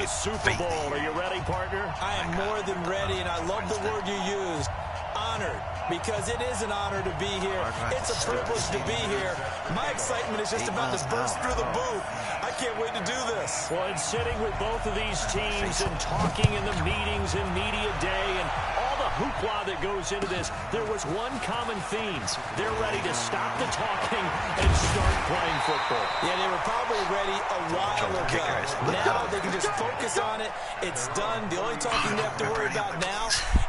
Super Bowl. Are you ready, partner? I am more than ready, and I love the word you used. Honored, because it is an honor to be here. It's a privilege to be here. My excitement is just about to burst through the booth. I can't wait to do this. Well, and sitting with both of these teams and talking in the meetings and media day and all the hoopla that goes into this, there was one common theme. They're ready to stop the talking and start playing football. Yeah, they were probably ready a while ago. Now they can just focus on it. It's done. The only talking they have to worry about now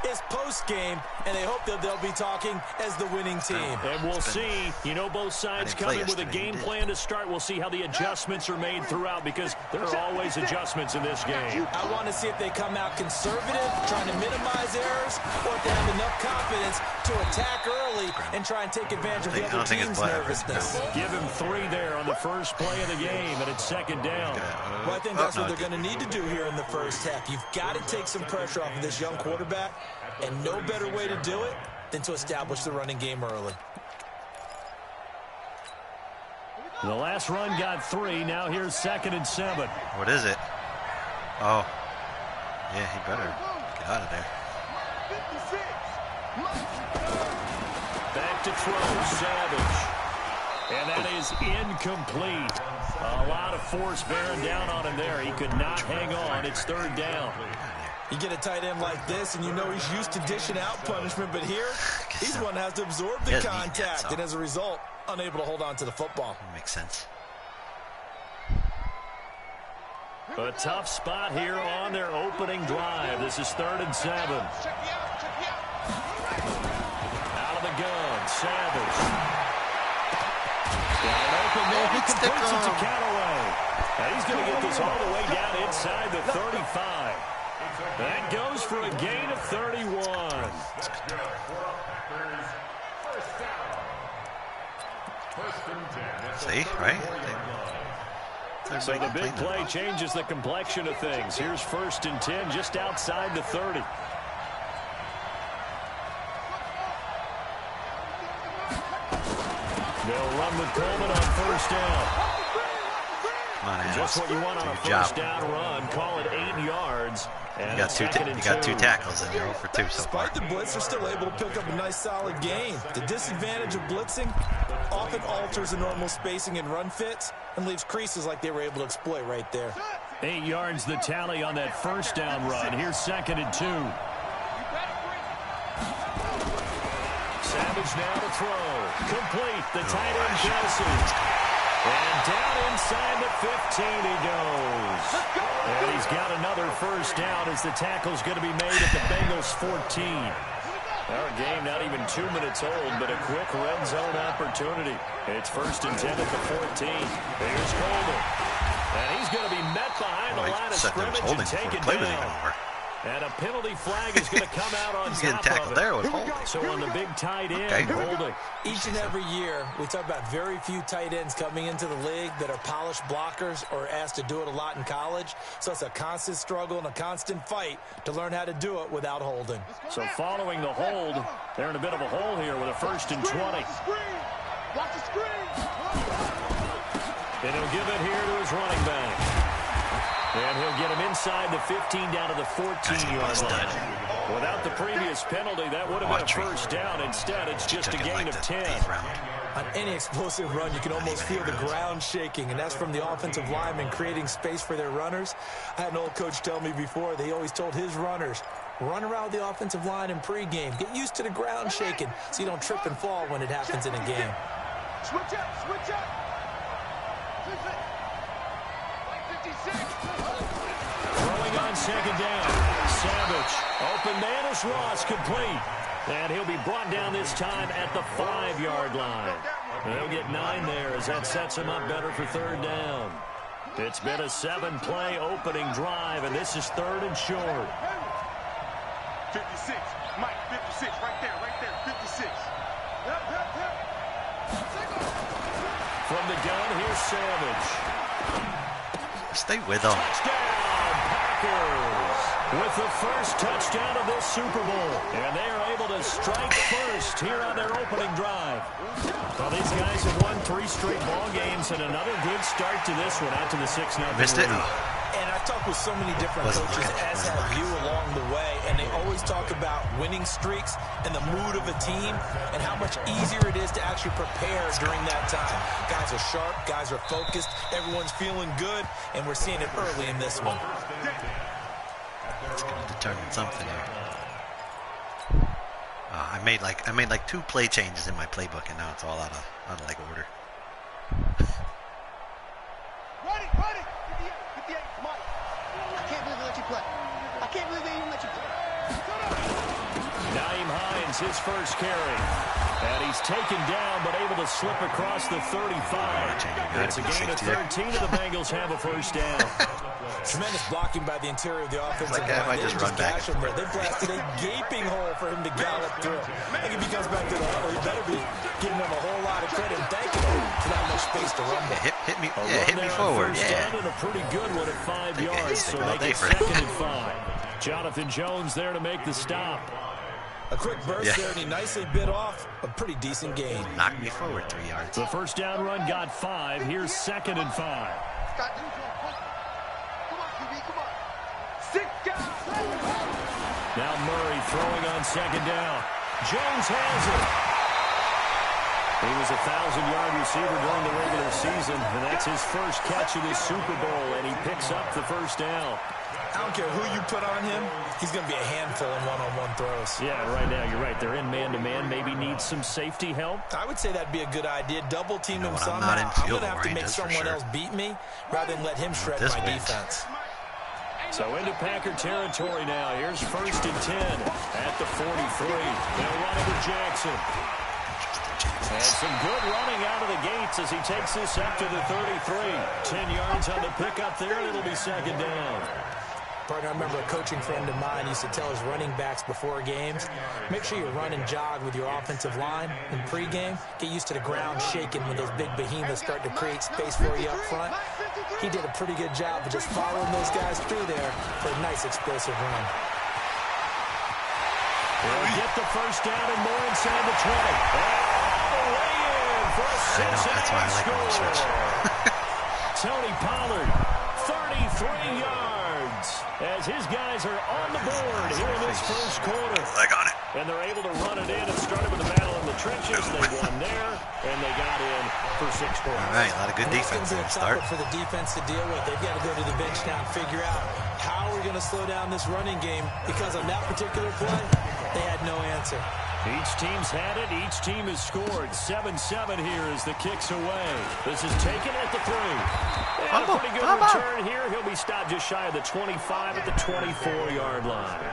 is post-game, and they hope that they'll be talking as the winning team. And we'll see. You know, both sides coming with a game plan to start. We'll see how the adjustments are made throughout, because there are always adjustments in this game. I want to see if they come out conservative, trying to minimize errors, or if they have enough confidence to attack early and try and take advantage of the other team's nervousness. Give him 3 there on the first play of the game, and it's 2nd down. Well, I think that's what they're going to need to do here in the first half. You've got to take some pressure off of this young quarterback, and no better way to do it than to establish the running game early. The last run got 3. Now here's 2nd and 7. What is it? Oh. Yeah, he better get out of there. Back to throw, Savage. And that is incomplete. A lot of force bearing down on him there. He could not hang on. It's 3rd down. You get a tight end like this, and you know he's used to dishing out punishment, but here, he's one that has to absorb the contact, and as a result, unable to hold on to the football. Makes sense. A tough spot here on their opening drive. This is 3rd and 7. Out of the gun, Savage. Got an open there. He completes it to Callaway. Now he's going to get this all the way down inside the 35. That goes for a gain of 31. See, right? So the big play changes the complexion of things. Here's 1st and 10 just outside the 30. They'll run with Coleman on 1st down. Just what you want on a 1st down run. Call it 8 yards. And you got 2 tackles and you're 0 for 2 so far. Despite the blitz, they're still able to pick up a nice solid gain. The disadvantage of blitzing often alters the normal spacing and run fits and leaves creases like they were able to exploit right there. 8 yards the tally on that 1st down run. Here's 2nd and 2. Savage now to throw. Complete. The tight end passes. And down inside the 15 he goes. And he's got another 1st down as the tackle's going to be made at the Bengals 14. Our game not even 2 minutes old, but a quick red zone opportunity. It's 1st and 10 at the 14. Here's Coleman. And he's going to be met behind the line of scrimmage and taken down. And a penalty flag is going to come out on top of it. There with holding. So on the big tight end, holding. Each and every year, we talk about very few tight ends coming into the league that are polished blockers or asked to do it a lot in college. So it's a constant struggle and a constant fight to learn how to do it without holding. So following the hold, they're in a bit of a hole here with a 1st and 20. Watch the screen. And he'll give it here to his running back. And he'll get him inside the 15 down to the 14-yard line. Without the previous penalty, that would have been a 1st down. Instead, it's just a gain of 10. On any explosive run, you can almost feel the ground shaking, and that's from the offensive linemen creating space for their runners. I had an old coach tell me before, they always told his runners, run around the offensive line in pregame. Get used to the ground shaking so you don't trip and fall when it happens in a game. Switch up, switch up. Throwing on 2nd down. Savage. Open man is Ross, complete. And he'll be brought down this time at the 5-yard line. He'll get 9 there as that sets him up better for 3rd down. It's been a 7-play opening drive, and this is 3rd and short. 56. Mike, 56. Right there, 56. From the gun, here's Savage. Stay with them. Touchdown, Packers. With the first touchdown of this Super Bowl. And they are able to strike first here on their opening drive. Well, these guys have won 3 straight ball games and another good start to this one out to the 6-0 Missed it. And I talked with so many different coaches, as have you, along the way, and they always talk about winning streaks and the mood of a team and how much easier it is to actually prepare during that time. Guys are sharp, guys are focused, everyone's feeling good, and we're seeing it early in this one. It's going to determine something here. I made like 2 play changes in my playbook, and now it's all out of like order. Ready, 58, Mike. I can't believe they let you play. I can't believe they even let you play. Naeem Hines, his first carry. And he's taken down, but able to slip across the 35. It's a gain of 13, and the Bengals have a first down. Tremendous blocking by the interior of the offensive Like, line. I just run back. They blasted a gaping hole for him to gallop through. I think if he comes back to the huddle, he better be giving him a whole lot of credit and thanking him for that much space to run with. Hit me forward. Yeah. And a pretty good one at 5 yards, so make it 2nd and 5. Jonathan Jones there to make the stop. A quick burst there, and he nicely bit off a pretty decent gain. Knocked me forward 3 yards. The first down run got 5. Here's 2nd and 5. Now Murray throwing on 2nd down. Jones has it. He was a 1,000-yard receiver during the regular season, and that's his first catch of this Super Bowl, and he picks up the first down. I don't care who you put on him, he's going to be a handful in one-on-one throws. Yeah, right now, you're right. They're in man-to-man. Maybe needs some safety help. I would say that'd be a good idea. Double team him somehow. I'm going to have to make someone else beat me rather than let him shred my defense. So into Packer territory now. Here's 1st and 10 at the 43. They'll run over Jackson. And some good running out of the gates as he takes this up to the 33. 10 yards on the pickup there, and it'll be 2nd down. Partner, I remember a coaching friend of mine used to tell his running backs before games, make sure you run and jog with your offensive line in pregame. Get used to the ground shaking when those big behemoths start to create space for you up front. He did a pretty good job of just following those guys through there for a nice explosive run. They'll get the first down and more inside the 20. All the way in for a 6-8 score. Tony Pollard, 33 yards. As his guys are on the board here in this first quarter. Leg on it. And they're able to run it in. It started with a battle in the trenches. They won there, and they got in for 6 points. All right, a lot of good defense there to start. For the defense to deal with. They've got to go to the bench now and figure out how we're going to slow down this running game, because on that particular play, they had no answer. Each team's had it. Each team has scored. 7-7 here as the kick's away. This is taken at the 3. And a pretty good return here. He'll be stopped just shy of the 25 at the 24-yard line.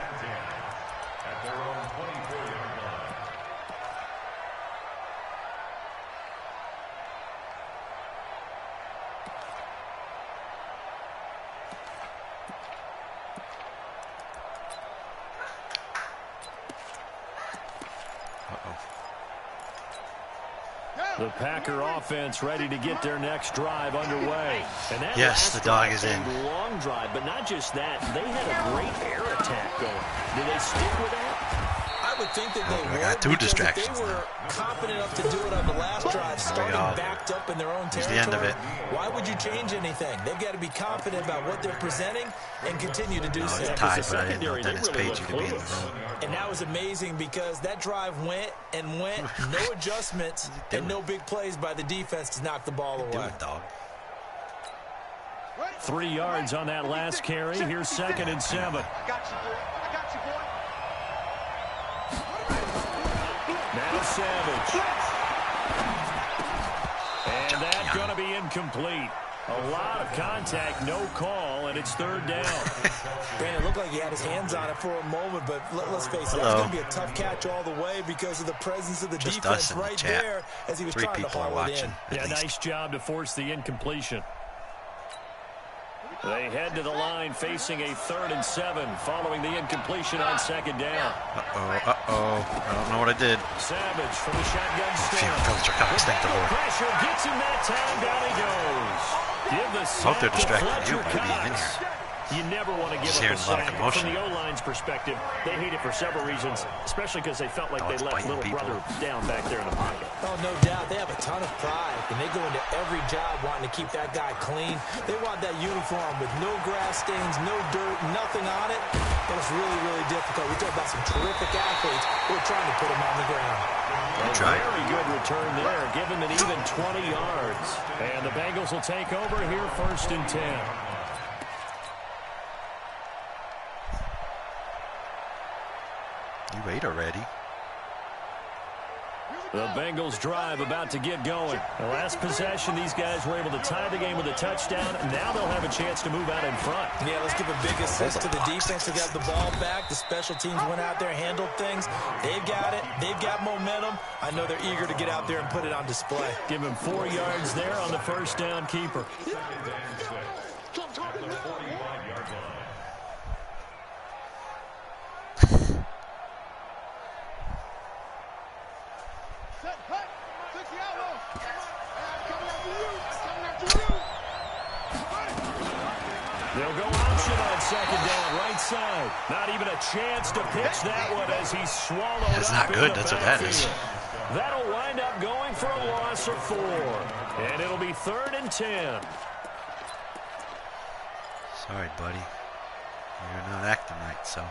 The Packer offense ready to get their next drive underway. And that the dog is in. Long drive, but not just that. They had a great air attack going. Do they stick with that? I would think that they would. Got 2 distractions. They were confident enough to do it on the last drive, starting backed up in their own territory. The end of it. Why would you change anything? They've got to be confident about what they're presenting and continue to do so. It's tied, but I didn't know Dennis Page could be in the room. And that was amazing because that drive went and went, no adjustments and no big plays by the defense to knock the ball away. Do it, dog. 3 yards on that last carry. Here's 2nd and 7. I got you, boy. I got you, boy. Now Savage. And that's going to be incomplete. A lot of contact, no call, and it's 3rd down. Brandon, it looked like he had his hands on it for a moment, but let's face it, that's going to be a tough catch all the way because of the presence of the defense right there as he was trying to haul it in. Yeah, nice job to force the incompletion. They head to the line facing a 3rd and 7 following the incompletion on 2nd down. I don't know what I did. Savage from the shotgun stand. Pressure gets him that time. Down he goes. Give the sack they're distracted. to Fletcher You might be in Cox. here. You never want to give up a sack. From the O-line's perspective, they hate it for several reasons, especially because they felt like they left little brother down back there in the pocket. Oh, no doubt. They have a ton of pride, and they go into every job wanting to keep that guy clean. They want that uniform with no grass stains, no dirt, nothing on it. But it's really, really difficult. We talk about some terrific athletes who are trying to put him on the ground. Very good return there, given an even 20 yards. And the Bengals will take over here, 1st and 10. You ate already. The Bengals drive about to get going. The last possession, these guys were able to tie the game with a touchdown. Now they'll have a chance to move out in front. Yeah, let's give a big assist to the defense who got the ball back. The special teams went out there, handled things. They've got it. They've got momentum. I know they're eager to get out there and put it on display. Give him 4 yards there on the 1st down keeper. They'll go option on 2nd down, right side. Not even a chance to pitch that one as he's swallowed up. That's not good. That's what that is. That'll wind up going for a loss of 4. And it'll be 3rd and 10. Sorry, buddy. You're not acting right, so.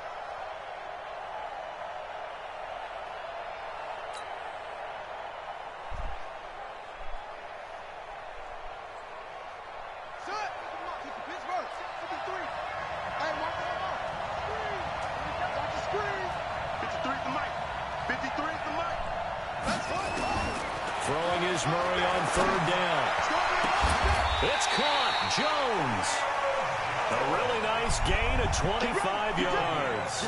Throwing is Murray on 3rd down. It's caught. Jones. A really nice gain of 25 yards.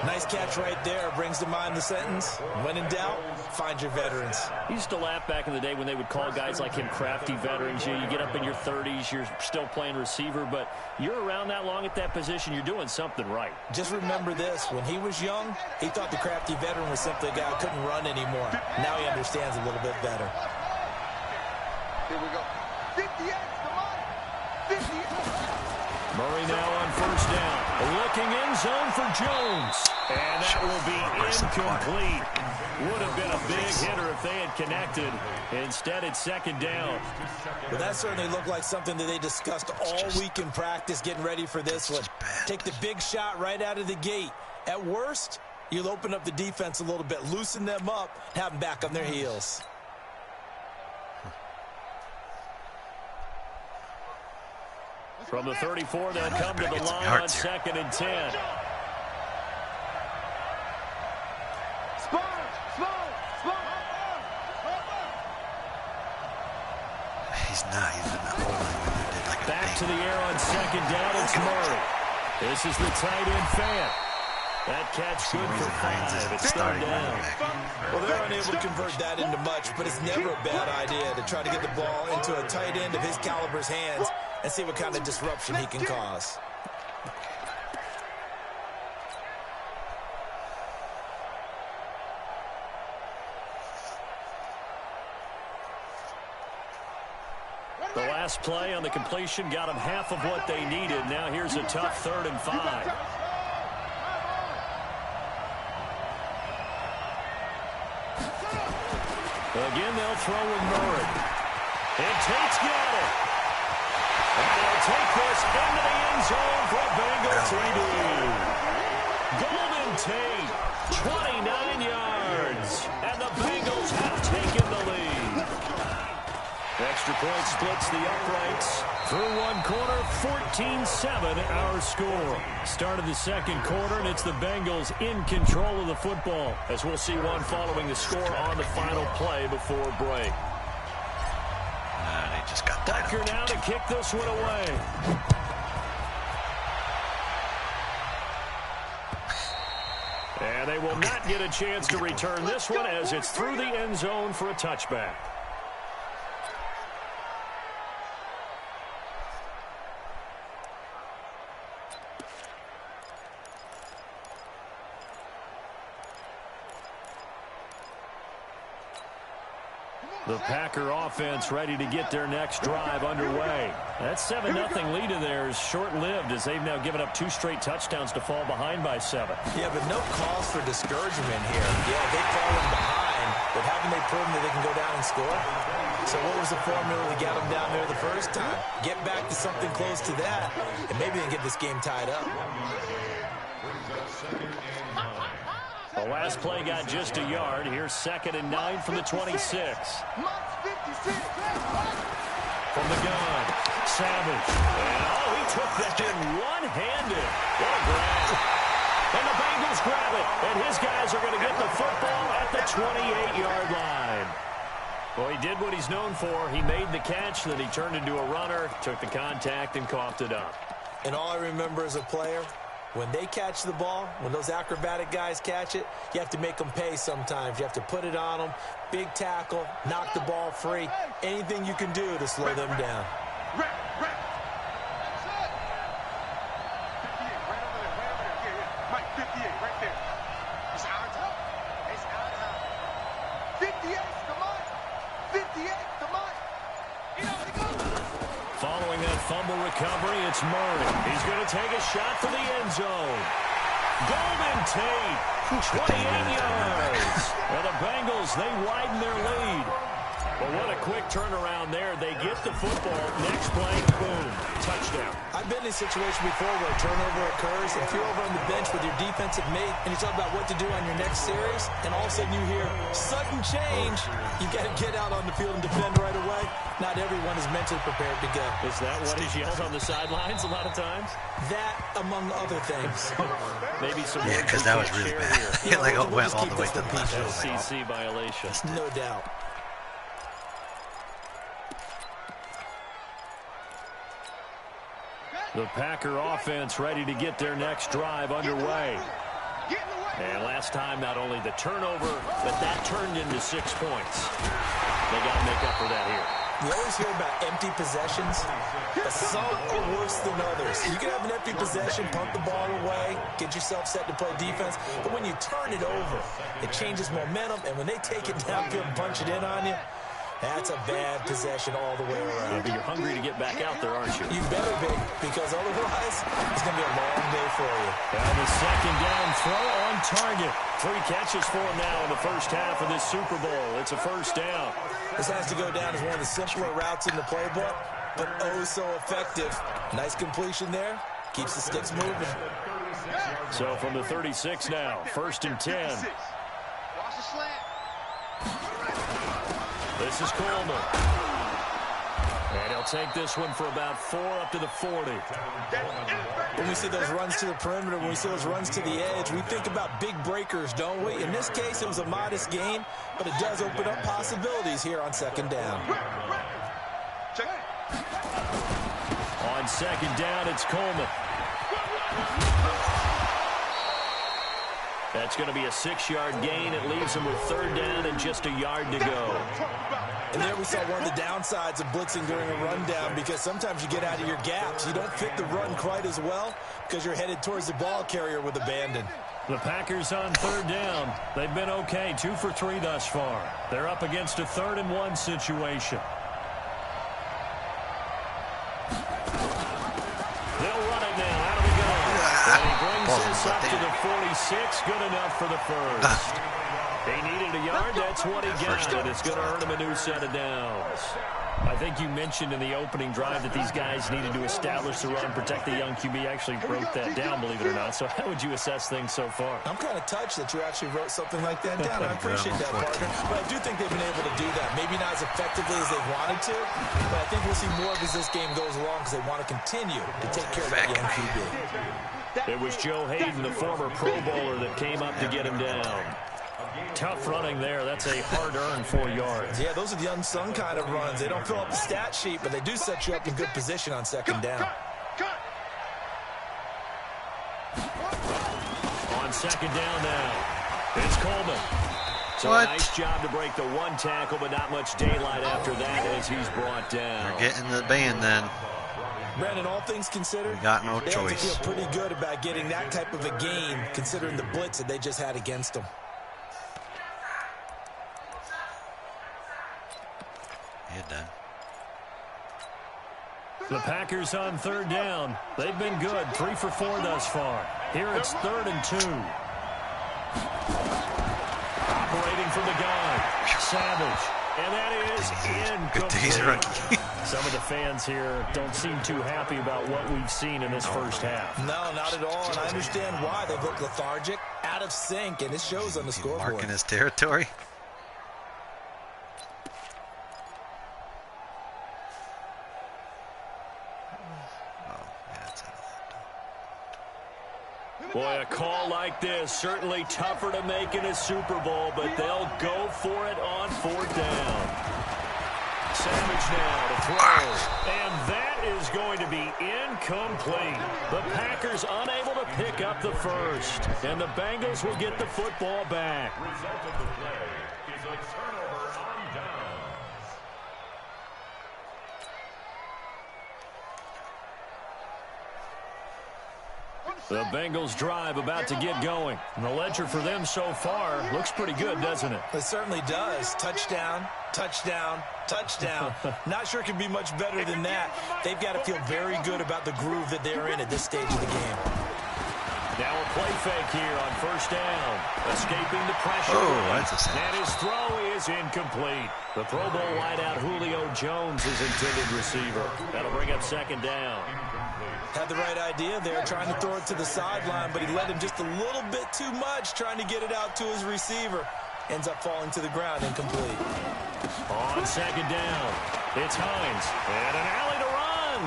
Nice catch right there. Brings to mind the sentence, when in doubt, find your veterans. I used to laugh back in the day when they would call guys like him crafty veterans. You get up in your 30s, you're still playing receiver, but you're around that long at that position, you're doing something right. Just remember this. When he was young, he thought the crafty veteran was simply a guy who couldn't run anymore. Now he understands a little bit better. Here we go. 58, come on. 58. Murray now on 1st down. Looking end zone for Jones. And that will be incomplete. Would have been a big hitter if they had connected. Instead, it's 2nd down. Well, that certainly looked like something that they discussed all week in practice, getting ready for this one. Take the big shot right out of the gate. At worst, you'll open up the defense a little bit, loosen them up, have them back on their heels. From the 34, they'll come to the line on 2nd and 10. He's not. He's in the whole line. Back to the air on 2nd down. It's Murray. This is the tight end fan. That catch good for 5. It's 3rd down. Well, they're unable to convert that into much, but it's never a bad idea to try to get the ball into a tight end of his caliber's hands and see what kind of disruption he can cause. The last play on the completion got them half of what they needed. Now here's a tough 3rd and 5. Again, they'll throw with Murray. And Tate's got it. And they'll take this into the end zone for a Bengal TD. Golden Tate, 29 yards. And the Bengals have taken the lead. Extra point splits the uprights. Through one quarter, 14-7 our score. Start of the 2nd quarter, and it's the Bengals in control of the football, as we'll see one following the score on the final play before break. They just got tied Tucker now to kick this one away. And they will not get a chance to return this one as it's through the end zone for a touchback. The Packer offense ready to get their next drive underway. That 7-0 lead of theirs short-lived as they've now given up 2 straight touchdowns to fall behind by 7. Yeah, but no cause for discouragement here. Yeah, they've fallen behind, but haven't they proven that they can go down and score? So what was the formula to get them down there the first time? Get back to something close to that, and maybe they can get this game tied up. The last play got just a yard. Here's 2nd and 9 from the 26. From the gun, Savage. And he took that in one-handed. What a grab. And the Bengals grab it. And his guys are going to get the football at the 28-yard line. Well, he did what he's known for. He made the catch, then he turned into a runner, took the contact, and coughed it up. And all I remember as a player, when they catch the ball, when those acrobatic guys catch it, you have to make them pay sometimes. You have to put it on them, big tackle, knock the ball free, anything you can do to slow them down. Following that fumble recovery, it's Murray. He's going to take a shot for the end zone. Golden Tate, 28 yards. And the Bengals, they widen their lead. But what a quick turnaround there. They get the football. Next play, boom, touchdown. I've been in a situation before where a turnover occurs. If you're over on the bench with your defensive mate and you talk about what to do on your next series, and all of a sudden you hear sudden change, you got to get out on the field and defend right away. Not everyone is mentally prepared to go. Is that what is yelled on the sidelines a lot of times? That, among other things. Maybe some. Yeah, because that was really bad. It like went all the way to the left. CC violation. No doubt. The Packer offense ready to get their next drive underway. And last time, not only the turnover, but that turned into 6 points. They got to make up for that here. You always hear about empty possessions, but some are worse than others. You can have an empty possession, punt the ball away, get yourself set to play defense, but when you turn it over, it changes momentum, and when they take it downfield and punch it in on you, that's a bad possession all the way around. Yeah, but you're hungry to get back out there, aren't you? You better be, because otherwise, it's going to be a long day for you. And the second down throw on target. 3 catches for him now in the first half of this Super Bowl. It's a first down. This has to go down as one of the simpler routes in the playbook, but oh so effective. Nice completion there. Keeps the sticks moving. So from the 36 now, 1st and 10. Watch the slant. This is Coleman. And he'll take this one for about 4 up to the 40. When we see those runs to the perimeter, when we see those runs to the edge, we think about big breakers, don't we? In this case, it was a modest gain, but it does open up possibilities here on 2nd down. On 2nd down, it's Coleman. That's going to be a 6-yard gain. It leaves him with 3rd down and just a yard to go. And there we saw one of the downsides of blitzing during a rundown, because sometimes you get out of your gaps. You don't fit the run quite as well because you're headed towards the ball carrier with abandon. The Packers on 3rd down. They've been okay, 2 for 3 thus far. They're up against a 3rd and 1 situation. They'll run it now out of the gun. And he brings this up to the 46. Good enough for the first. He needed a yard. That's what he got. And it's going to earn him a new set of downs. I think you mentioned in the opening drive that these guys needed to establish the run, protect the young QB. I actually wrote that down, believe it or not. So how would you assess things so far? I'm kind of touched that you actually wrote something like that down. I appreciate that, partner. But I do think they've been able to do that. Maybe not as effectively as they wanted to, but I think we'll see more of as this game goes along, because they want to continue to take care of that young QB. It was Joe Hayden, the former Pro Bowler, that came up to get him down. Tough running there. That's a hard-earned 4 yards. Yeah, those are the unsung kind of runs. They don't fill up the stat sheet, but they do set you up in good position on 2nd down. On 2nd down now, it's Coleman. So a nice job to break the 1 tackle, but not much daylight after that as he's brought down. We're getting the band then. Brandon, all things considered, we got no they choice. have to feel pretty good about getting that type of a gain, considering the blitz that they just had against them. then. The Packers on third down. They've been good, 3 for 4 thus far. Here it's 3rd and 2. Operating from the gun, Savage. And that is incomplete. Some of the fans here don't seem too happy about what we've seen in this first half. No, not at all, and I understand why. They look lethargic, out of sync, and it shows on the scoreboard. Marking his territory. Boy, a call like this, certainly tougher to make in a Super Bowl, but they'll go for it on 4th down. Savage now to throw, and that is going to be incomplete. The Packers unable to pick up the first, and the Bengals will get the football back. Result of the play is a turnover on downs. The Bengals drive about to get going. And the ledger for them so far looks pretty good, doesn't it? It certainly does. Touchdown, touchdown, touchdown. Not sure it can be much better than that. They've got to feel very good about the groove that they're in at this stage of the game. Now a play fake here on 1st down. Escaping the pressure. Oh, that's a sack. And his throw is incomplete. The Pro Bowl wideout Julio Jones is intended receiver. That'll bring up 2nd down. Had the right idea there, trying to throw it to the sideline, but he let him just a little bit too much, trying to get it out to his receiver. Ends up falling to the ground, incomplete. On 2nd down, it's Hines, and an alley to run.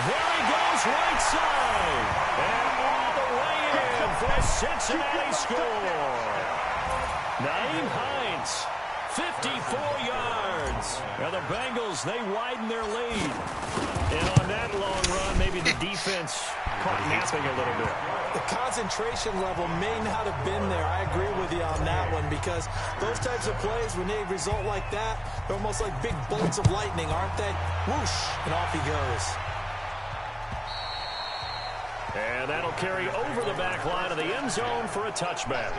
There he goes, right side, and all the way in for a Cincinnati score. Nyheim Hines, 54 yards. Now the Bengals, they widen their lead. And on that long run, maybe the defense caught napping a little bit. The concentration level may not have been there. I agree with you on that one, because those types of plays, when they result like that, they're almost like big bolts of lightning, aren't they? Whoosh, and off he goes. And that'll carry over the back line of the end zone for a touchback.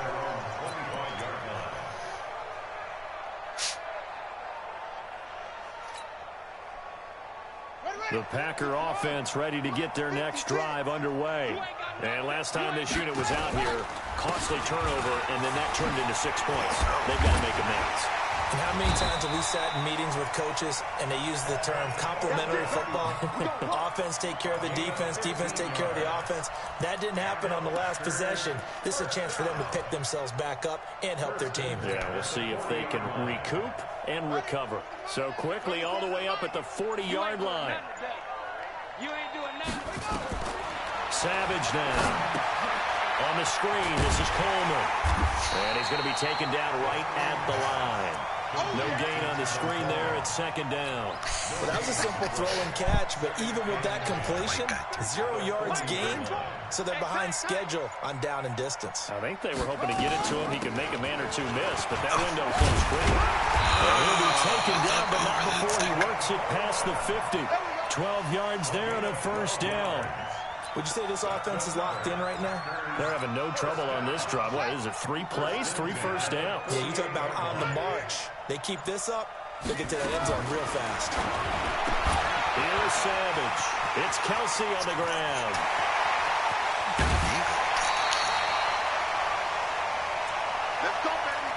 The Packer offense ready to get their next drive underway. And last time this unit was out here, costly turnover, and then that turned into 6 points. They've got to make amends. And how many times have we sat in meetings with coaches and they use the term complementary football? Offense take care of the defense, defense take care of the offense. That didn't happen on the last possession. This is a chance for them to pick themselves back up and help their team. Yeah, we'll see if they can recoup and recover. So quickly all the way up at the 40-yard line. Savage now. On the screen, this is Coleman. And he's going to be taken down right at the line. No gain on the screen there. It's 2nd down. Well, that was a simple throw and catch, but even with that completion, 0 yards gained, so they're behind schedule on down and distance. I think they were hoping to get it to him. He could make a man or two miss, but that window closed quickly. And he'll be taken down, but not before he works it past the 50. 12 yards there and a 1st down. Would you say this offense is locked in right now? They're having no trouble on this drive. What is it, 3 plays, 3 first downs? Yeah, you talk about on the march. They keep this up, they'll get to that end zone real fast. Here's Savage. It's Kelsey on the ground. Let's go, baby.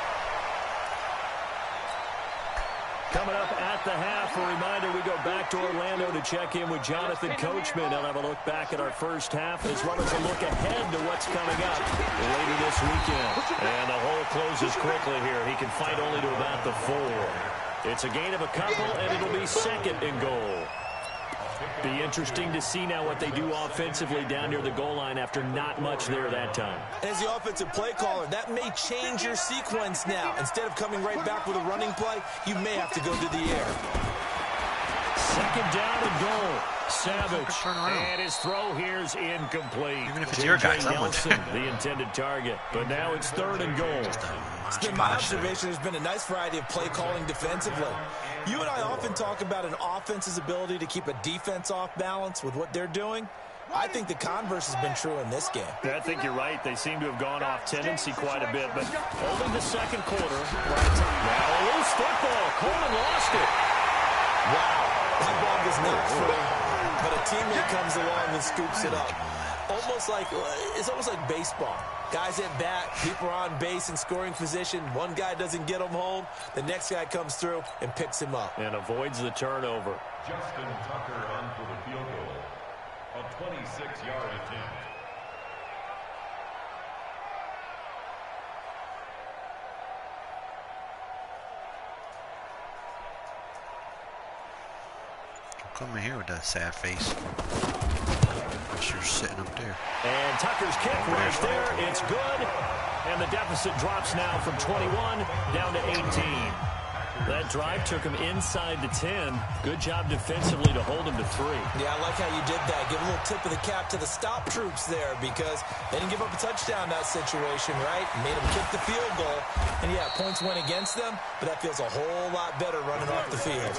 Coming up at the half, a reminder, we go back to Orlando to check in with Jonathan Coachman. I'll have a look back at our first half, as well as a look ahead to what's coming up later this weekend. And the hole closes quickly here. He can fight only to about the 4. It's a gain of a couple, and it'll be 2nd and goal. Be interesting to see now what they do offensively down near the goal line after not much there that time. As the offensive play caller, that may change your sequence now. Instead of coming right back with a running play, you may have to go to the air. 2nd down and goal. Savage, and his throw here's incomplete. Even if it's your guy, Nelson, the intended target. But now it's 3rd and goal. It's been my observation, there's been a nice variety of play calling defensively. You and I often talk about an offense's ability to keep a defense off balance with what they're doing. I think the converse has been true in this game. I think you're right. They seem to have gone off tendency quite a bit, but only the second quarter. Now a loose football. Coleman lost it. Wow, that ball was not free, but a teammate comes along and scoops it up. It's almost like baseball. Guys at bat, people are on base in scoring position. One guy doesn't get him home. The next guy comes through and picks him up. And avoids the turnover. Justin Tucker on for the field goal. A 26-yard attempt. Come in here with that sad face. You're sitting up there. And Tucker's kick right there. It's good. And the deficit drops now from 21 down to 18. That drive took him inside the 10. Good job defensively to hold him to 3. Yeah, I like how you did that. Give a little tip of the cap to the stop troops there because they didn't give up a touchdown in that situation, right? Made them kick the field goal. And, yeah, points went against them, but that feels a whole lot better running off the field.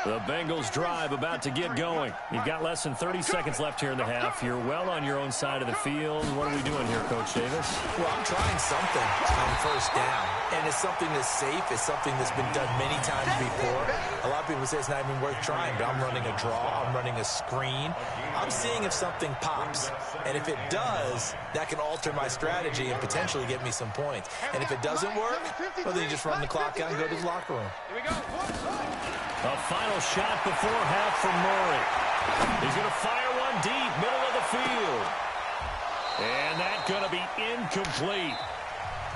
The Bengals drive about to get going. You've got less than 30 seconds left here in the half. You're well on your own side of the field. What are we doing here, Coach Davis? Well, I'm trying something on first down. And it's something that's safe. It's something that's been done many times before. A lot of people say it's not even worth trying, but I'm running a draw. I'm running a screen. I'm seeing if something pops. And if it does, that can alter my strategy and potentially get me some points. And if it doesn't work, well, then you just run the clock out and go to the locker room. Here we go. A final shot before half from Murray. He's going to fire one deep, middle of the field. And that's going to be incomplete.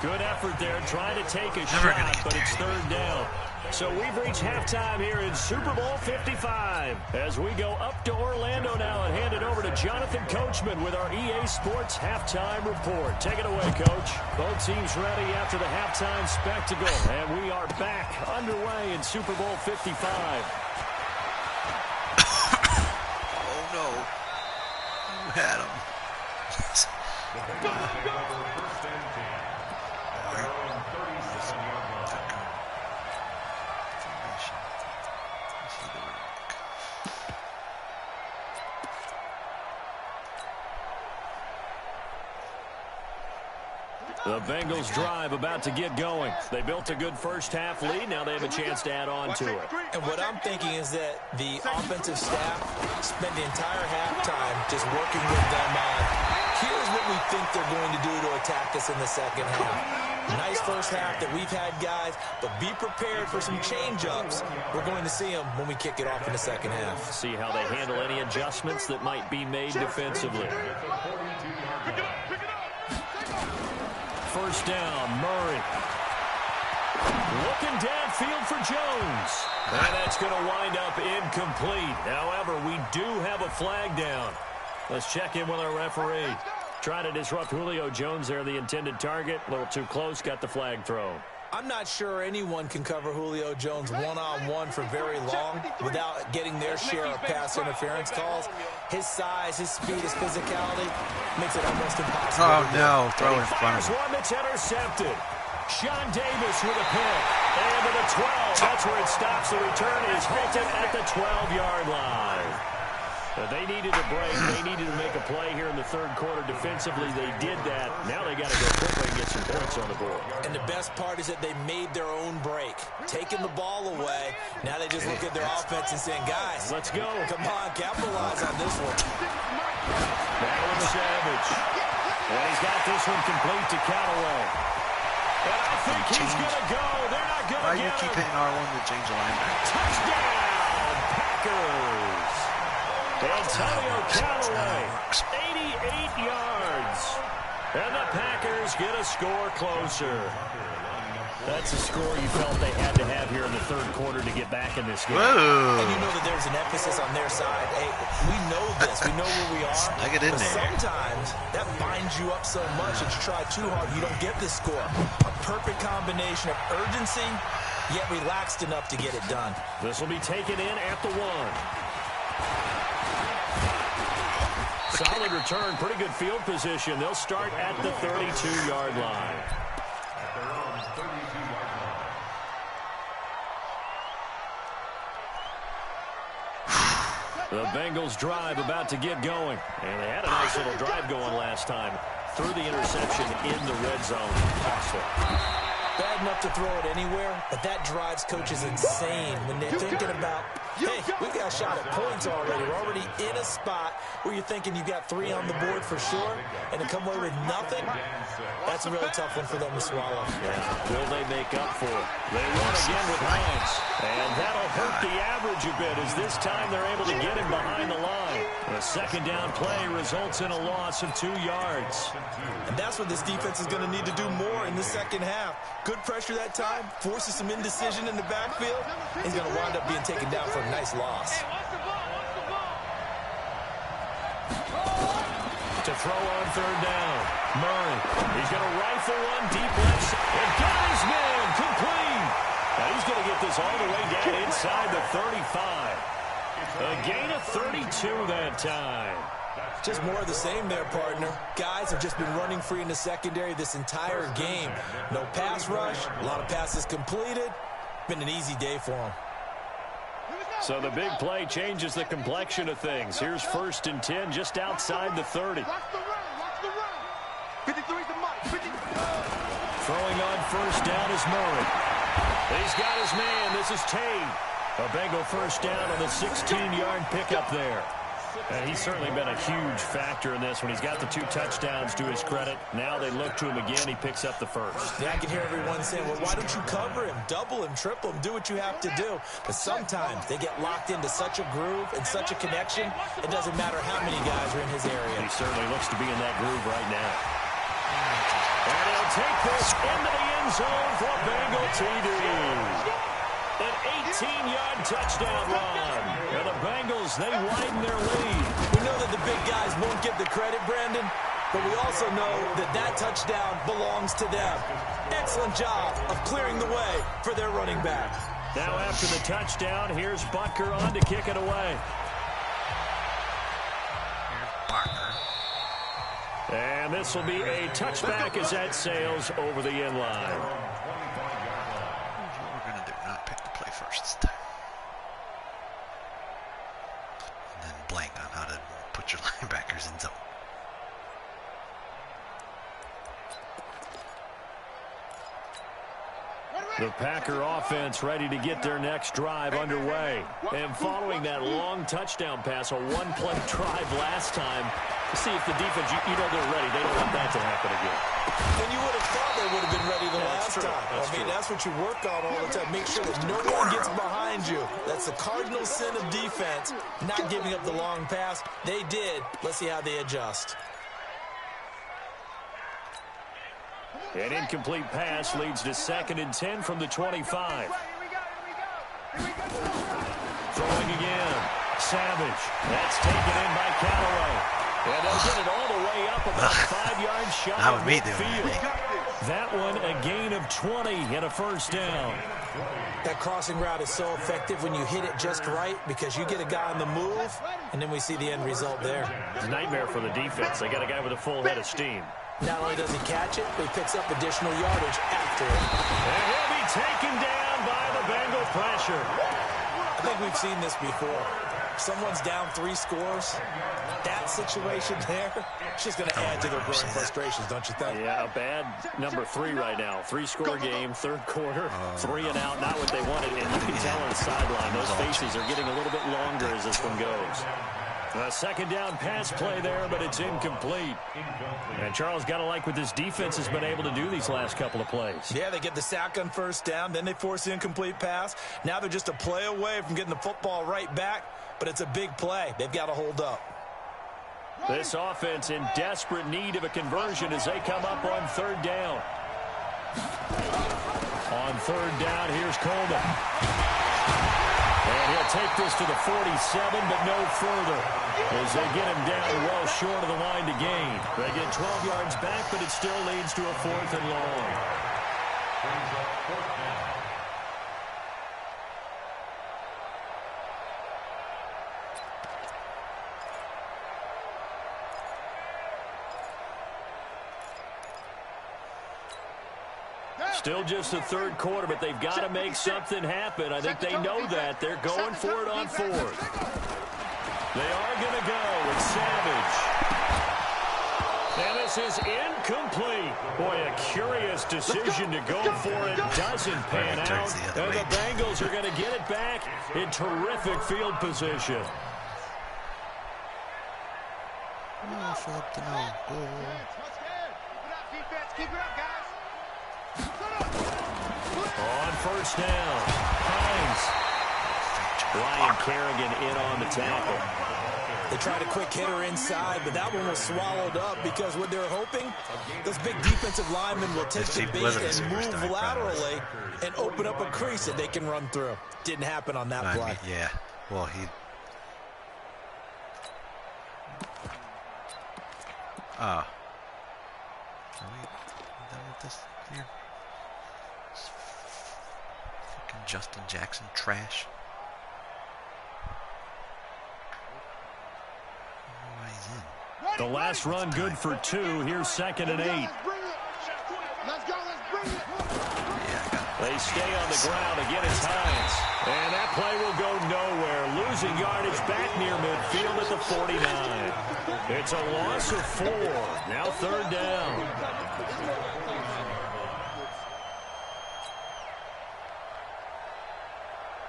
Good effort there, trying to take a shot, but it's third down. So we've reached halftime here in Super Bowl 55. As we go up to Orlando now and hand it over to Jonathan Coachman with our EA Sports Halftime Report. Take it away, Coach. Both teams ready after the halftime spectacle. And we are back underway in Super Bowl 55. Oh, no. You had him. The Bengals drive about to get going. They built a good first half lead. Now they have a chance to add on to it. And what I'm thinking is that the offensive staff spent the entire halftime just working with them on, here's what we think they're going to do to attack us in the second half. Nice first half that we've had, guys, but be prepared for some change-ups. We're going to see them when we kick it off in the second half. See how they handle any adjustments that might be made defensively. First down, Murray. Looking downfield for Jones. And that's going to wind up incomplete. However, we do have a flag down. Let's check in with our referee. Trying to disrupt Julio Jones there, the intended target. A little too close, got the flag thrown. I'm not sure anyone can cover Julio Jones one-on-one for very long without getting their share of pass interference calls. His size, his speed, his physicality makes it almost impossible. Oh, no. Throw in front of him. One that's intercepted. Sean Davis with a pick. And to the 12. That's where it stops. The return is halted at the 12-yard line. They needed a break. They needed to make a play here in the third quarter. Defensively, they did that. Now they got to go quickly and get some points on the board. And the best part is that they made their own break, taking the ball away. Now they just look at their offense and saying, guys, let's go. Come on, capitalize on this one. Now with Savage. And he's got this one complete to Callaway. And I think he's going to go. They're not going to get him. Why do you keep hitting R1 to change the linebacker? Touchdown, Packers. Antonio Callaway, 88 yards. And the Packers get a score closer. That's a score you felt they had to have here in the third quarter to get back in this game. Whoa. And you know that there's an emphasis on their side. Hey, we know this. We know where we are. Snag it in there. Sometimes that binds you up so much that you try too hard, you don't get the score. A perfect combination of urgency, yet relaxed enough to get it done. This will be taken in at the 1. Solid return, pretty good field position. They'll start at the 32-yard line. The Bengals drive about to get going. And they had a nice little drive going last time. Threw the interception in the red zone. Costly. Bad enough to throw it anywhere, but that drives coaches insane when they're thinking about, hey, we've got a shot at points already. We're already in a spot where you're thinking you've got 3 on the board for sure, and to come away with nothing, that's a really tough one for them to swallow. Yeah. Will they make up for it? They run again with Hines, and that'll hurt the average a bit as this time they're able to get him behind the line. A second down play results in a loss of 2 yards. And that's what this defense is going to need to do more in the second half. Good pressure that time, forces some indecision in the backfield. He's going to wind up being taken down for a nice loss. To throw on third down. Murray. He's going to rifle one deep left side. And got his man complete. Now he's going to get this all the way down inside the 35. A gain of 32 that time. Just more of the same there, partner. Guys have just been running free in the secondary this entire game. No pass rush, a lot of passes completed. Been an easy day for them. So the big play changes the complexion of things. Here's 1st and 10 just outside the 30. Watch the run. 53's the mark. Throwing on first down is Murray. He's got his man. This is Tate. A Bengal first down on the 16-yard pickup there. And he's certainly been a huge factor in this when he's got the 2 touchdowns to his credit. Now they look to him again. He picks up the first. Yeah, I can hear everyone saying, well, why don't you cover him, double him, triple him, do what you have to do. But sometimes they get locked into such a groove and such a connection, it doesn't matter how many guys are in his area. He certainly looks to be in that groove right now. And he'll take this into the end zone for a Bengal TD. An 18-yard touchdown run. And the Bengals, they widen their lead. We know that the big guys won't get the credit, Brandon, but we also know that that touchdown belongs to them. Excellent job of clearing the way for their running back. Now after the touchdown, here's Butker on to kick it away. And this will be a touchback as that sails over the end line. This time. And then blank on how to put your linebackers in zone. The Packer offense ready to get their next drive underway. And following that long touchdown pass, a 1-play drive last time, to see if the defense, you know they're ready. They don't want that to happen again. And you would have thought they would have been ready the last time. That's what you work on all the time. Make sure that no one gets behind you. That's the cardinal sin of defense, not giving up the long pass. They did. Let's see how they adjust. An incomplete pass leads to 2nd and 10 from the 25. Throwing again. Savage. That's taken in by Callaway. And they'll get it all the way up about 5 yards shy of midfield. That one a gain of 20 and a first down. That crossing route is so effective when you hit it just right because you get a guy on the move, and then we see the end result there. It's a nightmare for the defense. They got a guy with a full head of steam. Not only does he catch it, but he picks up additional yardage after it. And he'll be taken down by the Bengal pressure. I think we've seen this before. Someone's down 3 scores. That situation there, it's just going to add to their growing frustrations, don't you think? Yeah, a bad number 3 right now. 3-score game, 3rd quarter, 3 and out, not what they wanted. And you can tell on the sideline, those faces are getting a little bit longer as this one goes. A 2nd down pass play there, but it's incomplete. And Charles, got to like what this defense has been able to do these last couple of plays. Yeah, they get the sack on first down, then they force the incomplete pass. Now they're just a play away from getting the football right back, but it's a big play. They've got to hold up. This offense in desperate need of a conversion as they come up on 3rd down. On 3rd down, here's Coleman. And he'll take this to the 47, but no further as they get him down well short of the line to gain. They get 12 yards back, but it still leads to a 4th and long. Still just the 3rd quarter, but they've got to make something happen. I think they know that. They're going for it on 4th. They are going to go with Savage. And this is incomplete. Boy, a curious decision to go for it. Doesn't pan out. And the Bengals are going to get it back in terrific field position. Oh, Philip, no. Keep it up, guys. On first down, Hines. Ryan Kerrigan in on the tackle. They tried a quick hitter inside, but that one was swallowed up because what they're hoping, those big defensive linemen will take the bait and move laterally and open up a crease that they can run through. Didn't happen on that play. Yeah, well, he... Are we done with this here? Fucking Justin Jackson trash. The last run good for 2. Here's 2nd and 8. Let's go, let's bring it. They stay on the ground. Again, it's Hines. And that play will go nowhere. Losing yardage back near midfield at the 49. It's a loss of 4. Now 3rd down.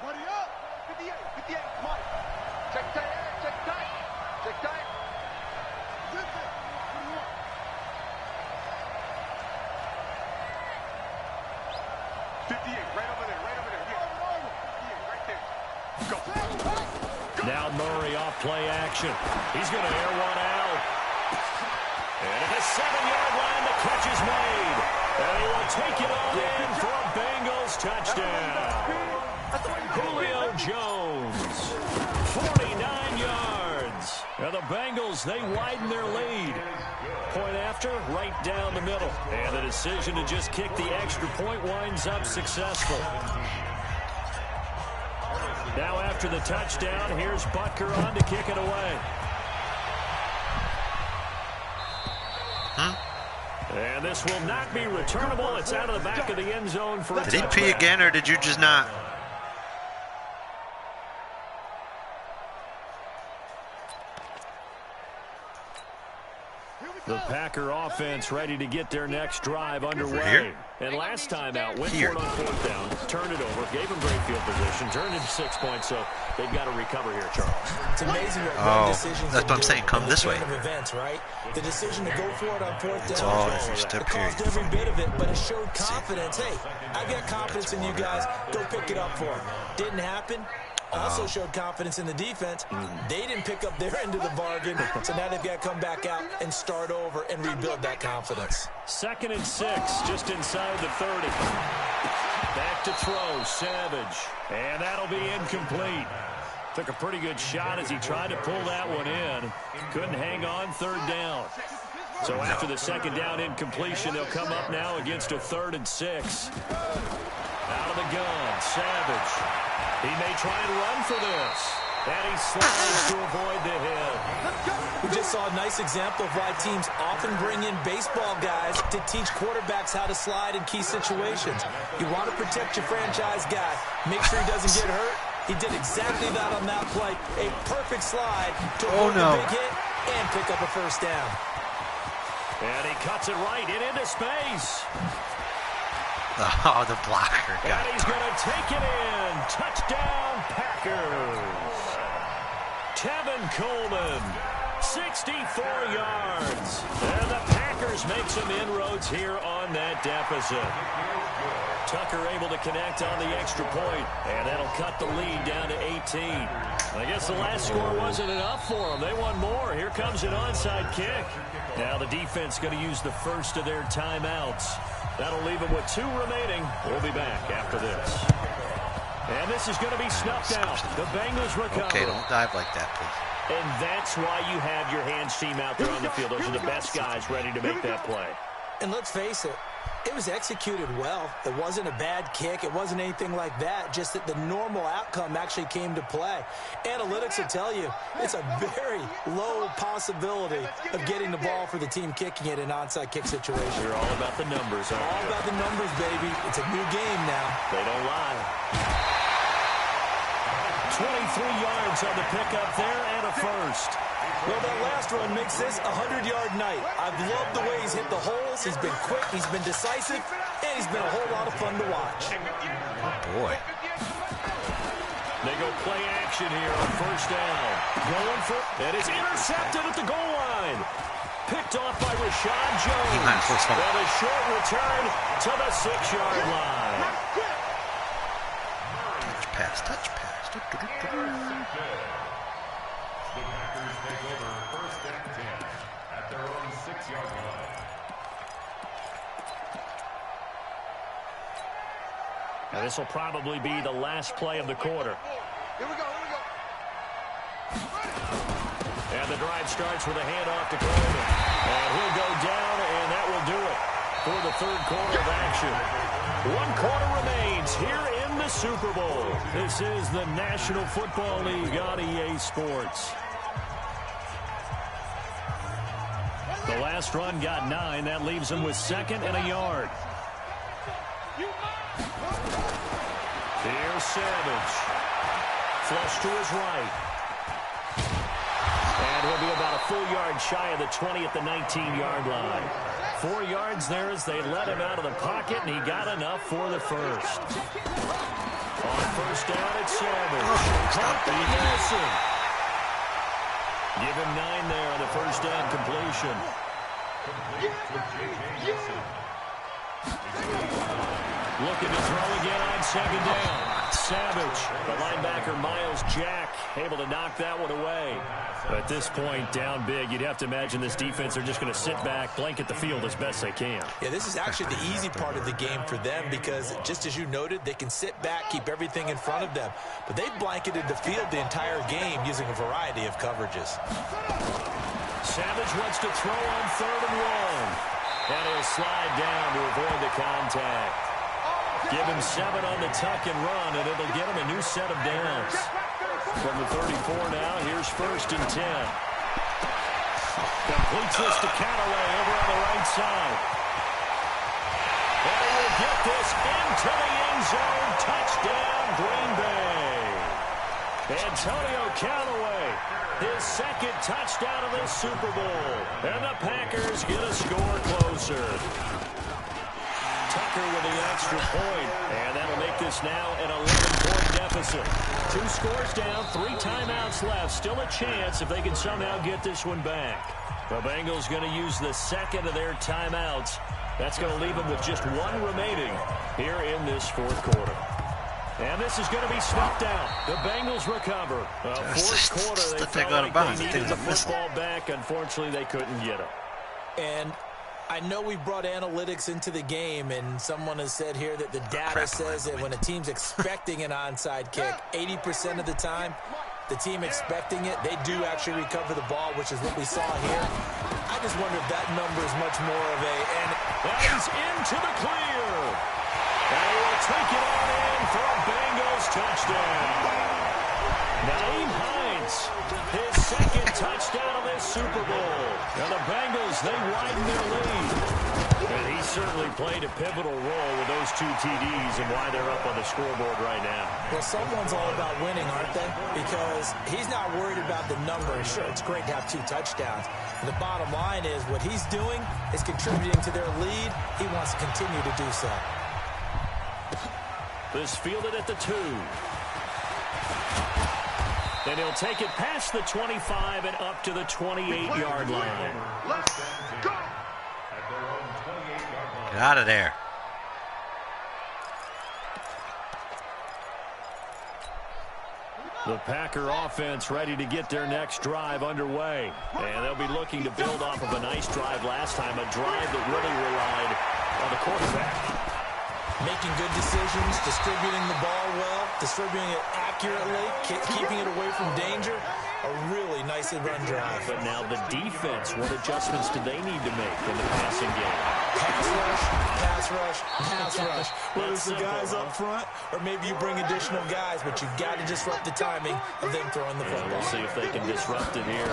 Buddy up. 58, 58, Mike. Check tight, check tight. Check tight. 58, right over there, yeah. Right there. Go. Now Murray off play action. He's going to air one out. And at the 7-yard line, the catch is made. And he will take it on in for a Bengals touchdown. Julio Jones, 49 yards. And the Bengals, they widen their lead. Point after, right down the middle. And the decision to just kick the extra point winds up successful. Now after the touchdown, here's Butker on to kick it away. And this will not be returnable. It's out of the back of the end zone for a touchback. Did he pee again, or did you just not? The Packer offense ready to get their next drive underway. And last time out, went for it on 4th down, turned it over, gave them great field position, turned into 6 points, so they've got to recover here, Charles. It's amazing what decisions that's what I'm saying. Come this way. Events, right? The decision to go for it on 4th down. All if you step here. It caused every bit of it, but it showed confidence. Hey, I've got confidence in you guys. Go pick it up for them. Didn't happen. Also showed confidence in the defense. They didn't pick up their end of the bargain, so now they've got to come back out and start over and rebuild that confidence. 2nd and 6, just inside the 30. Back to throw, Savage. And that'll be incomplete. Took a pretty good shot as he tried to pull that one in. Couldn't hang on, 3rd down. So after the 2nd down incompletion, they'll come up now against a 3rd and 6. Out of the gun, Savage. He may try and run for this. And he slides to avoid the hit. We just saw a nice example of why teams often bring in baseball guys to teach quarterbacks how to slide in key situations. You want to protect your franchise guy. Make sure he doesn't get hurt. He did exactly that on that play. A perfect slide to avoid the big hit and pick up a 1st down. And he cuts it right into space. Oh, the blocker got And he's going to take it in. Touchdown, Packers. Tevin Coleman, 64 yards. And the Packers make some inroads here on that deficit. Tucker able to connect on the extra point, and that'll cut the lead down to 18. I guess the last score wasn't enough for them. They want more. Here comes an onside kick. Now the defense going to use the first of their timeouts. That'll leave them with 2 remaining. We'll be back after this. And this is going to be snuffed out. The Bengals recover. Okay, don't dive like that, please. And that's why you have your hands team out there on the field. Those are the best guys ready to make that play. And let's face it, it was executed well. It wasn't a bad kick. It wasn't anything like that. Just that the normal outcome actually came to play. Analytics will tell you it's a very low possibility of getting the ball for the team kicking it in an onside kick situation. You're all about the numbers, aren't you? All about the numbers, baby. It's a new game now. They don't lie. 23 yards on the pickup there and a first. Well, that last run makes this a 100-yard night. I've loved the way he's hit the holes. He's been quick, he's been decisive, and he's been a whole lot of fun to watch. Oh, boy. They go play action here on first down. Going for it. And it's intercepted at the goal line. Picked off by Rashad Jones. And a short return to the 6-yard line. Touch pass. The Packers take over first and 10 at their own 6-yard line. Now this will probably be the last play of the quarter. Here we go. And the drive starts with a handoff to Coleman. And he'll go down, and that will do it for the third quarter of action. 1 quarter remains here in the Super Bowl. This is the National Football League on EA Sports. The last run got 9. That leaves him with 2nd and a yard. Here's Savage. Flush to his right. And he'll be about a full yard shy of the 20 at the 19-yard line. 4 yards there as they let him out of the pocket, and he got enough for the first. On first down, it's Savage. Caught by Nelson. Give him 9 there on the first down completion. Looking to throw again on 2nd down. Savage, the linebacker Miles Jack, able to knock that one away. At this point, down big, you'd have to imagine this defense are just going to sit back, blanket the field as best they can. Yeah, this is actually the easy part of the game for them because, just as you noted, they can sit back, keep everything in front of them. But they've blanketed the field the entire game using a variety of coverages. Savage wants to throw on 3rd and 1. And he'll slide down to avoid the contact. Give him 7 on the tuck and run, and it'll get him a new set of downs. From the 34 now, here's 1st and 10. Completes this to Callaway over on the right side. And he will get this into the end zone. Touchdown, Green Bay. Antonio Callaway, his 2nd touchdown of this Super Bowl. And the Packers get a score closer. Tucker with the extra point, and that'll make this now an 11-point deficit. 2 scores down, 3 timeouts left. Still a chance if they can somehow get this one back. The Bengals going to use the 2nd of their timeouts. That's going to leave them with just 1 remaining here in this 4th quarter. And this is going to be snuffed out. The Bengals recover. 4th quarter, they felt like they needed the football back. Unfortunately, they couldn't get it. And I know we brought analytics into the game, and someone has said here that the data says that when a team's expecting an onside kick, 80% of the time, the team expecting it, they do actually recover the ball, which is what we saw here. I just wonder if that number is much more of a... And he's into the clear. And he will take it on in for a Bengals touchdown. Naeem Hines, his 2nd touchdown of this Super Bowl. And the Bengals, they widen their lead. And he certainly played a pivotal role with those 2 TDs and why they're up on the scoreboard right now. Well, someone's all about winning, aren't they? Because he's not worried about the number. Sure, it's great to have 2 touchdowns. And the bottom line is what he's doing is contributing to their lead. He wants to continue to do so. This fielded at the 2. And he'll take it past the 25 and up to the 28-yard line. Get out of there. The Packer offense ready to get their next drive underway. And they'll be looking to build off of a nice drive last time, a drive that really relied on the quarterback. Making good decisions, distributing the ball well, distributing it accurately, keeping it away from danger. A really nicely run drive. But now the defense, what adjustments do they need to make in the passing game? Pass rush, pass rush, pass rush. Whether it's the guys up front or maybe you bring additional guys, but you've got to disrupt the timing of them throwing the football. We'll see if they can disrupt it here.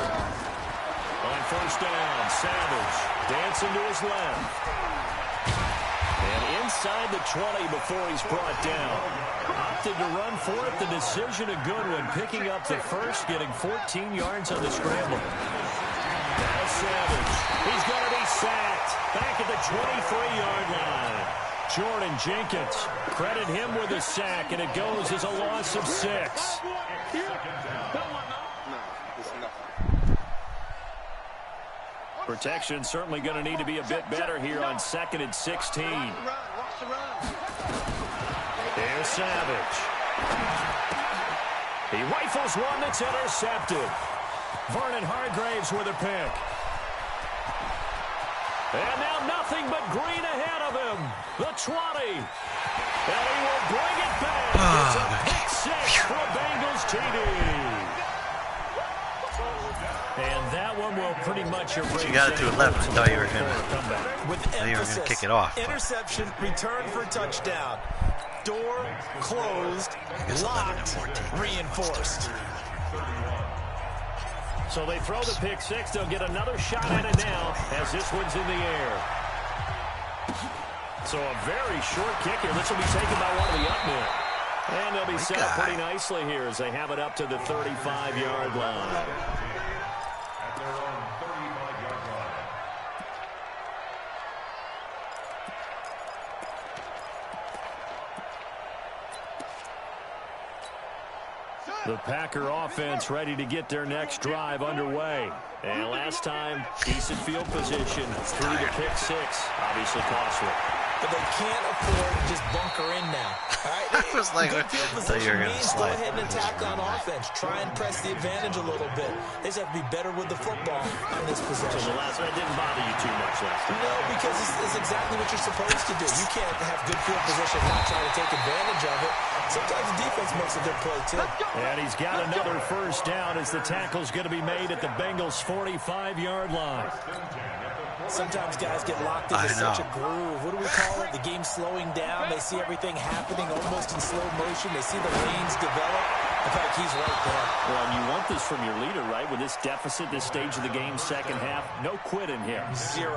On first down, Savage dancing to his left. And inside the 20 before he's brought down. opted to run for it. The decision a good one, picking up the first, getting 14 yards on the scramble. Now Savage. He's going to be sacked. Back at the 23-yard line. Jordan Jenkins, credit him with a sack, and it goes as a loss of 6. Protection certainly going to need to be a bit better here on 2nd and 16. Here's Savage. He rifles one that's intercepted. Vernon Hargraves with a pick. And now nothing but green ahead of him. The 20. And he will bring it back. It's a pick 6 for a Bengals TD. And that one will pretty much erase. You got it to 11. I thought you were going to kick it off. Interception, return for touchdown. Door closed, locked, reinforced. So they throw the pick 6. They'll get another shot at it now as this one's in the air. So a very short kick here. This will be taken by one of the up men. And they'll be set up pretty nicely here as they have it up to the 35-yard line. The Packer offense ready to get their next drive underway. And last time, decent field position through the pick 6. Obviously costly. But they can't afford to just bunker in now. All right? It was like, good field position means go ahead and attack on offense. Try and press the advantage a little bit. They just have to be better with the football on this possession. So the last one didn't bother you too much last time. No, because it's exactly what you're supposed to do. You can't have good field position and not try to take advantage of it. Sometimes the defense makes a good play, too. And he's got another first down as the tackle's going to be made at the Bengals' 45-yard line. Sometimes guys get locked into such a groove. What do we call it? The game slowing down. They see everything happening almost in slow motion. They see the lanes develop. I feel like he's right there. Well, and you want this from your leader, right? With this deficit, this stage of the game, second half, no quitting here. 0.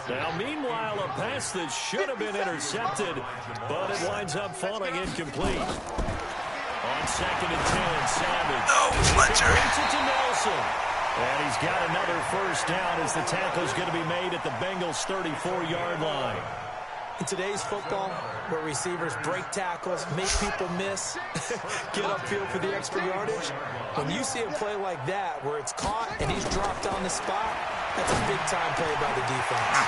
Now, meanwhile, a pass that should have been intercepted, but it winds up falling incomplete. On 2nd and 10, Savage. No, Fletcher. Brings it to Nelson. And he's got another first down as the tackle's going to be made at the Bengals' 34-yard line. In today's football, where receivers break tackles, make people miss, get upfield for the extra yardage, when you see a play like that where it's caught and he's dropped on the spot, that's a big-time play by the defense.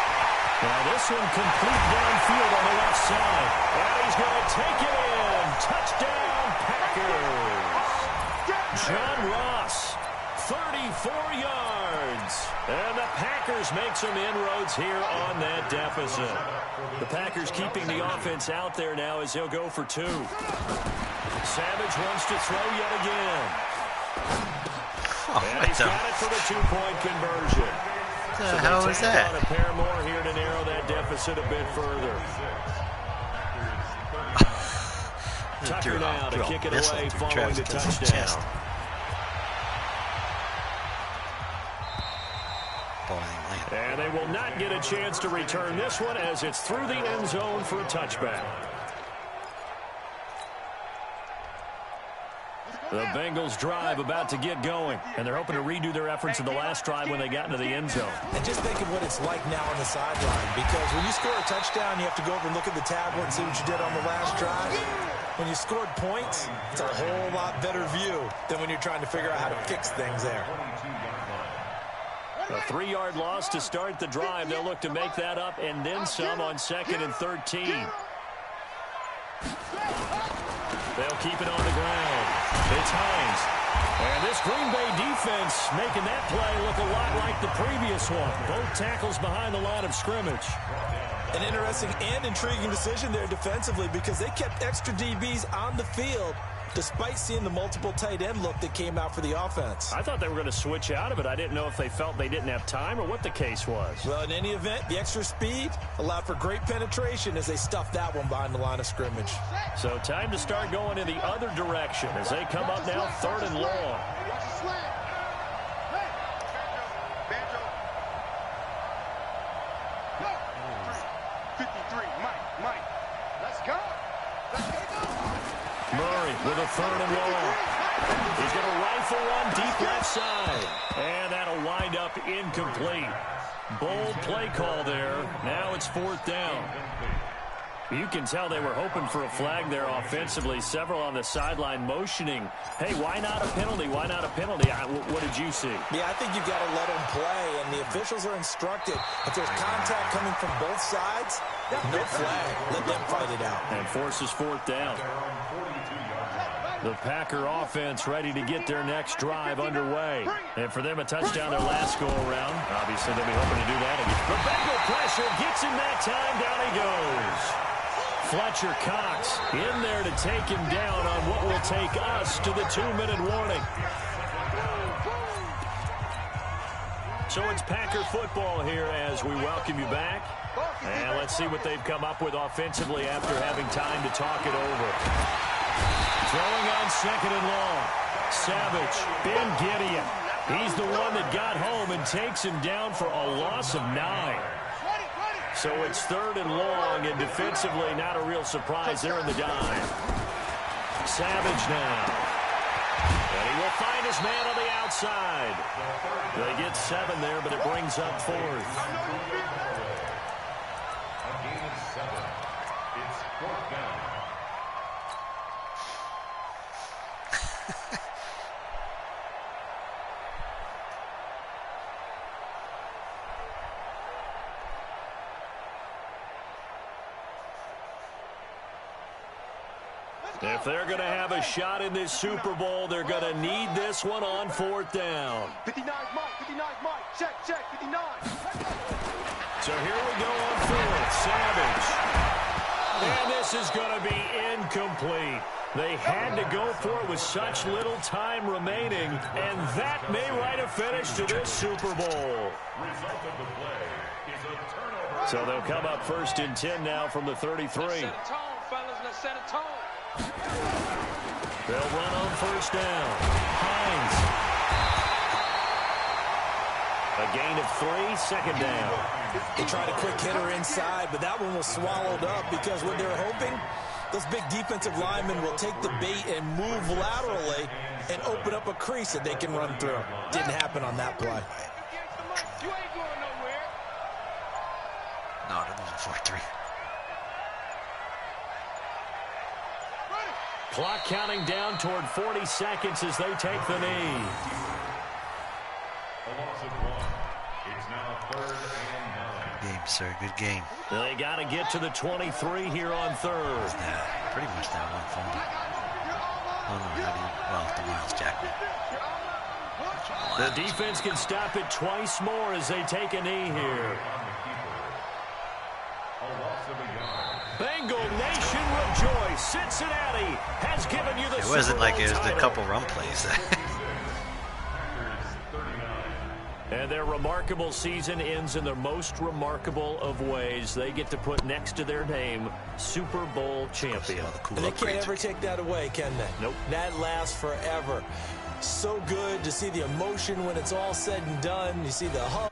Now this one complete downfield on the left side. And he's going to take it in. Touchdown, Packers. John Ross, 34 yards. And the Packers make some inroads here on that deficit. The Packers keeping the offense out there now as he'll go for 2. Savage wants to throw yet again. And he's got it for the 2-point conversion. What the hell is that? On a pair more here to narrow that deficit a bit further. Tucker now to kick it away following the touchdown. And they will not get a chance to return this one as it's through the end zone for a touchback. The Bengals drive about to get going, and they're hoping to redo their efforts in the last drive when they got into the end zone. And just think of what it's like now on the sideline, because when you score a touchdown, you have to go over and look at the tablet and see what you did on the last drive. When you scored points, it's a whole lot better view than when you're trying to figure out how to fix things there. A 3-yard loss to start the drive. They'll look to make that up and then some on 2nd and 13. They'll keep it on the ground. It's Hines. And this Green Bay defense making that play look a lot like the previous one. Both tackles behind the line of scrimmage. An interesting and intriguing decision there defensively because they kept extra DBs on the field despite seeing the multiple tight end look that came out for the offense. I thought they were going to switch out of it. I didn't know if they felt they didn't have time or what the case was. Well, in any event, the extra speed allowed for great penetration as they stuffed that one behind the line of scrimmage. So time to start going in the other direction as they come up now 3rd and long. 53, Mike, let's go. Murray with a 3rd and long. He's going to rifle one deep left side. And that'll wind up incomplete. Bold play call there. Now it's 4th down. You can tell they were hoping for a flag there offensively. Several on the sideline motioning. Hey, why not a penalty? Why not a penalty? What did you see? Yeah, I think you've got to let them play, and the officials are instructed. If there's contact coming from both sides, no flag. Let them fight it out. And forces 4th down. The Packer offense ready to get their next drive underway. And for them, a touchdown their last go-around. Obviously, they'll be hoping to do that again. The Bengal pressure gets him that time. Down he goes. Fletcher Cox in there to take him down on what will take us to the 2-minute warning. So it's Packer football here as we welcome you back. And let's see what they've come up with offensively after having time to talk it over. Throwing on 2nd and long. Savage, Ben Gideon. He's the one that got home and takes him down for a loss of 9. So it's 3rd and long, and defensively not a real surprise there in the dive. Savage now. And he will find his man on the outside. They get 7 there, but it brings up 4th. A gain of 7. It's 4th down. If they're going to have a shot in this Super Bowl, they're going to need this one on 4th down. 59 Mike, 59 Mike, check, 59. So here we go on 4th. Savage. And this is going to be incomplete. They had to go for it with such little time remaining, and that may write a finish to this Super Bowl. Result of the play is a turnover. So they'll come up 1st and 10 now from the 33. Set a tone, fellas. Let's set a tone. They'll run on 1st down. Hines. A gain of 3, 2nd down. They tried a quick hitter inside, but that one was swallowed up because what they're hoping, those big defensive linemen will take the bait and move laterally and open up a crease that they can run through. Didn't happen on that play. You ain't going nowhere. No, that wasn't 4-3. Clock counting down toward 40 seconds as they take the knee. A loss of 1. It's now 3rd and 9. Good game, sir. Good game. They got to get to the 23 here on 3rd. Yeah, pretty much that one fumble. Oh, no, not even. Well, the Miles Jackman. The defense can stop it twice more as they take a knee here. A loss of a yard. Bengal Nation rejoice. Cincinnati has given you the It wasn't Super like Bowl it was the title. couple run plays. And their remarkable season ends in the most remarkable of ways. They get to put next to their name, Super Bowl champion. And they can't ever take that away, can they? Nope. That lasts forever. So good to see the emotion when it's all said and done. You see the hug.